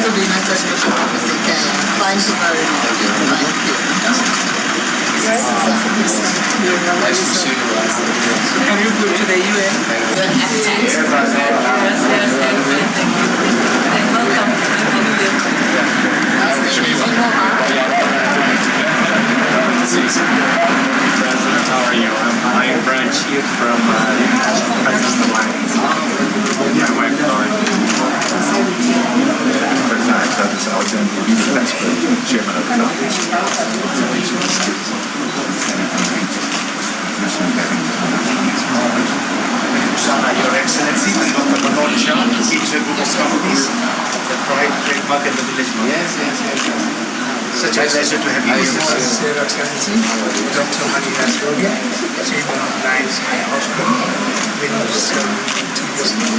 to the United Nations Office in Kenya. Thank you very much. Thank you. Nice to see you. Can you go to the UN? Yes. Welcome. President, how are you? I'm Brad Chief from the National President's Alliance. My wife Dawn. President Douglas Alexander, Chairman of the Foundation. Your Excellency, Dr. Manoj Shah, Senior Group of Companies, the Pride Trademark and the Village Market. Yes. Such a pleasure to have you with us. Your Excellency, Dr. Maria Yogi, Chairman of Lions Eye Hospital, been serving 2 years now.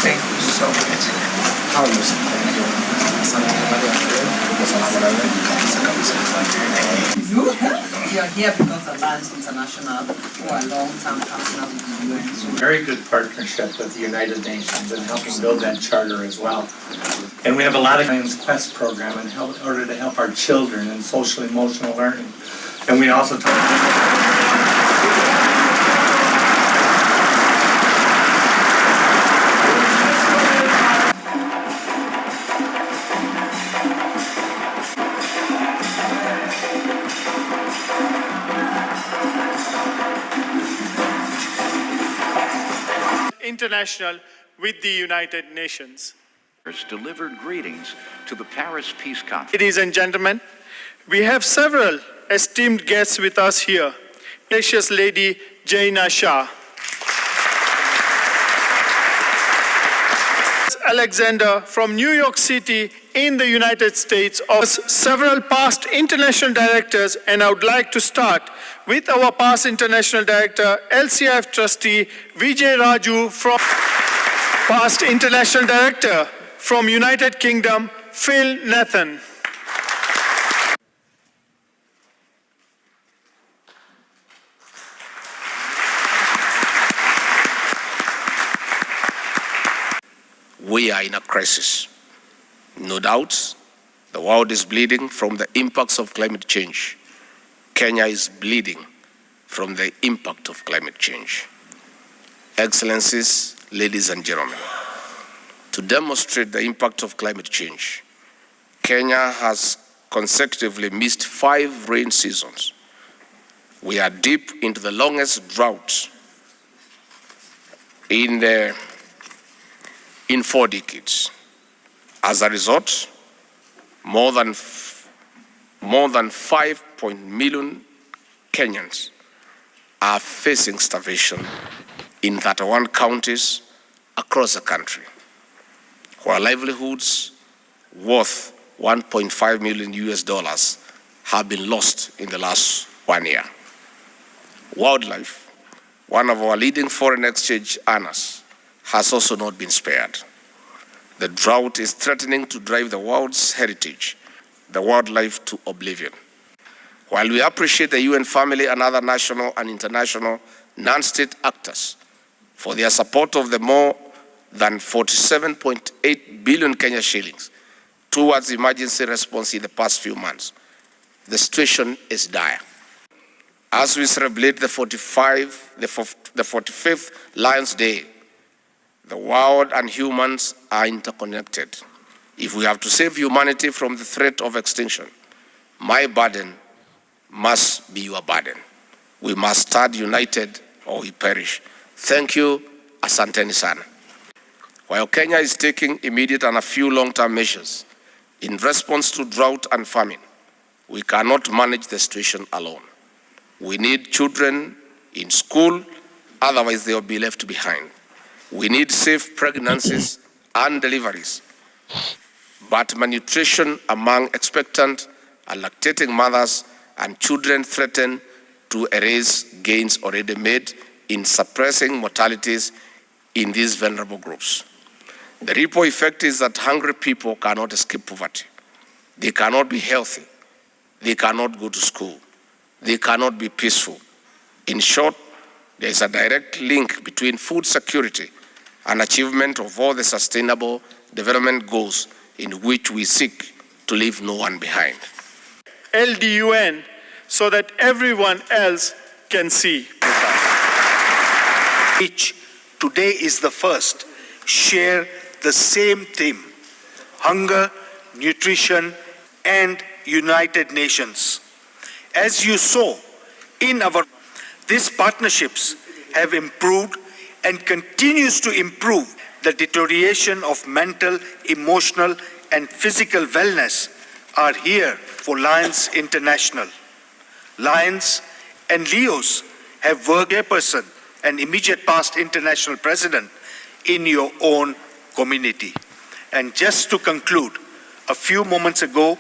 Thank you so much. How are you, sir? You are here because of Lions International, who are long-term partners with the UN. So Very good partnership with the United Nations and helping build that charter as well. And we have a lot of Lions Quest program in order to help our children in social emotional learning. And we also International with the United Nations. Delivered greetings to the Paris Peace Conference. Ladies and gentlemen, we have several esteemed guests with us here. Gracious Lady Jaina Shah, Alexander from New York City in the United States, of several past international directors, and I would like to start with our past international director, LCIF trustee Vijay Raju, from past international director from United Kingdom, Phil Nathan. We are in a crisis. No doubt, the world is bleeding from the impacts of climate change. Kenya is bleeding from the impact of climate change. Excellencies, ladies and gentlemen, to demonstrate the impact of climate change, Kenya has consecutively missed 5 rain seasons. We are deep into the longest drought in 4 decades. As a result, more than 5 million Kenyans are facing starvation in 31 counties across the country, where livelihoods worth $1.5 million have been lost in the last 1 year. Wildlife, one of our leading foreign exchange earners, has also not been spared. The drought is threatening to drive the world's heritage, the wildlife, to oblivion. While we appreciate the UN family and other national and international non-state actors for their support of the more than 47.8 billion Kenya shillings towards emergency response in the past few months, the situation is dire. As we celebrate the 45th Lions Day, the world and humans are interconnected. If we have to save humanity from the threat of extinction, my burden must be your burden. We must stand united or we perish. Thank you. Asanteni sana. While Kenya is taking immediate and a few long-term measures in response to drought and famine, we cannot manage the situation alone. We need children in school, otherwise they will be left behind. We need safe pregnancies and deliveries, but malnutrition among expectant and lactating mothers and children threaten to erase gains already made in suppressing mortalities in these vulnerable groups. The ripple effect is that hungry people cannot escape poverty. They cannot be healthy. They cannot go to school. They cannot be peaceful. In short, there is a direct link between food security and achievement of all the sustainable development goals in which we seek to leave no one behind. LDUN, so that everyone else can see. Which today is the first, share the same theme: hunger, nutrition, and United Nations. As you saw in these partnerships have improved and continues to improve the deterioration of mental, emotional, and physical wellness are here for Lions International. Lions and Leos have worked chairperson and immediate past international president in your own community. And just to conclude, a few moments ago,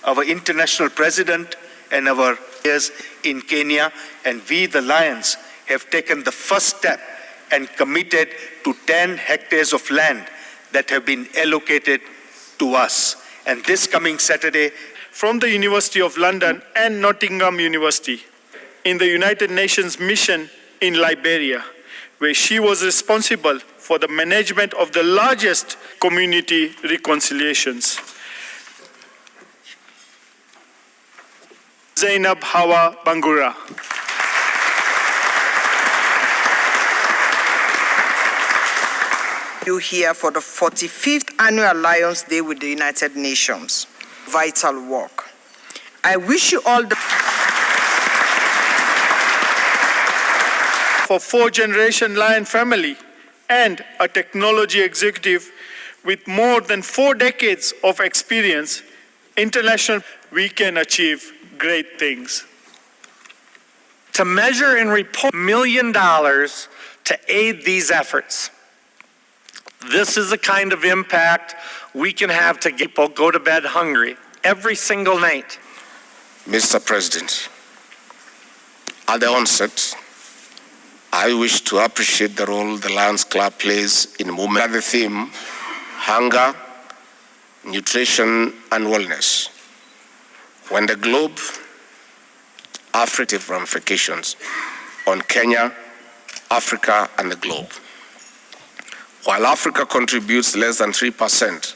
our international president and our peers in Kenya and we, the Lions, have taken the first step and committed to 10 hectares of land that have been allocated to us. And this coming Saturday, From the University of London and Nottingham University in the United Nations mission in Liberia, where she was responsible for the management of the largest community reconciliations. Zainab Hawa Bangura. You here for the 45th Annual Lions Day with the United Nations. Vital work. I wish you all the For four-generation Lion family and a technology executive with more than 4 decades of experience, international, we can achieve great things. To measure and report $1 million to aid these efforts. This is the kind of impact we can have to get people go to bed hungry every single night. Mr. President, at the onset, I wish to appreciate the role the Lions Club plays in movement. The theme, hunger, nutrition, and wellness. When the globe, Africa ramifications on Kenya, Africa, and the globe. While Africa contributes less than 3%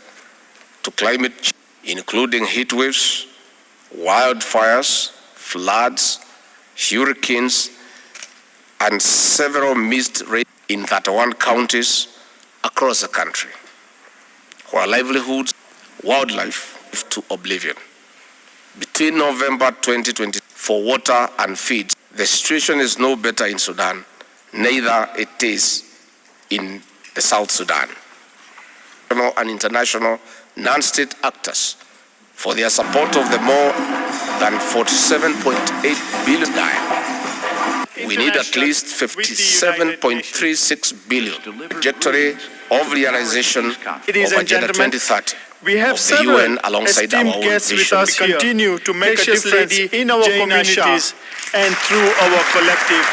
to climate change, including heat waves, wildfires, floods, hurricanes, and several missed rains in 31 counties across the country, where livelihoods, wildlife to oblivion. Between November 2020 for water and feed, the situation is no better in Sudan, neither it is in the South Sudan. And international non-state actors for their support of the more than 47.8 billion dying. We need at least 57.36 billion trajectory of realization of Agenda 2030. We have several esteemed guests with us here. We continue to make a difference in our communities and through our collective